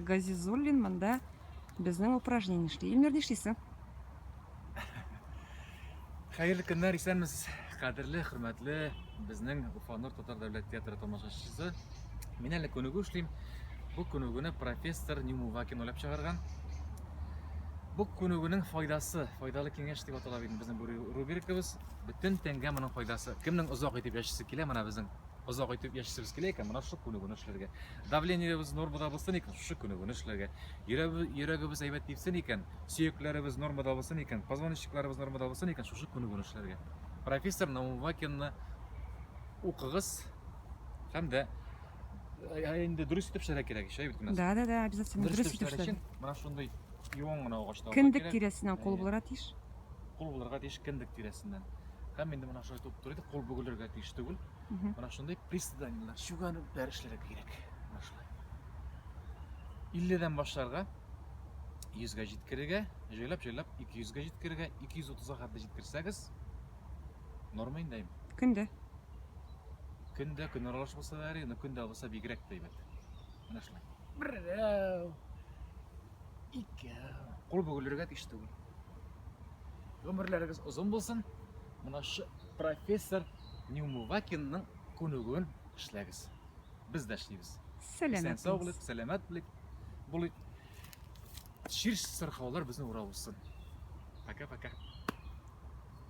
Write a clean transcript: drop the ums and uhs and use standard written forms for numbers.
Газизуллин мында безнең упражнение эшли. Илмир, нишлисең? Хәерле көннәр, исәнмез, кадерле, хөрмәтле безнең Уфа Нур Татар дәүләт театры тамашачысы. Мин әле күнегү эшлим. Бу күнегүне профессор Нимувакин уйлап чыгарган. Бу күнегүнең файдалы киңәш дип атала бит безнең бу рубрикабыз. Бөтен тәнгә моның файдасы. Кемнең озак итеп яшисе килә, менә безнең озак итеп яшисебез килә икән, менә шул күнегүне эшләргә. Давлениебез нормада булсын икән, шул күнегүне эшләргә. Йөрәгебез әйбәт типсен икән, сөякләребез нормада булсын икән, позвоночникларыбыз нормада булсын икән, шул күнегүне эшләргә. Профессор Нимувакинны укыгыз һәм дә инде дөрес итеп эшләргә кирәк, шәй бит Да, обязательно дөрес итеп эшләргә. Менә шундый юан гына агачта. Кендек тирәсеннән кул булырга тиеш. Кул булырга тиеш кендек тирәсеннән. Һәм инде менә шулай туп турыйды, кул бөгелергә тиеш түгел. Менә шундый приседаниелар, чуганып эшләргә кирәк. Менә шулай. 50дән башларга 100гә җиткерергә, җайлап 200гә җиткерергә, 230га хәтле җиткерсәгез норма инде. Көндә. Көндә көн аралаш булса да, көндә булса бигрәк тә әйбәт. Менә шулай. Берәү, икәү, кул бөгелергә тиеш түгел. Гомерләрегез озын булсын. Менә шу профессор Нимувакинның күнегүен эшләгез. Без дә эшлибез. Сәламәт Сау, сәламәт булыйк. Шир сырхаулар безне ура булсын. Пока-пока.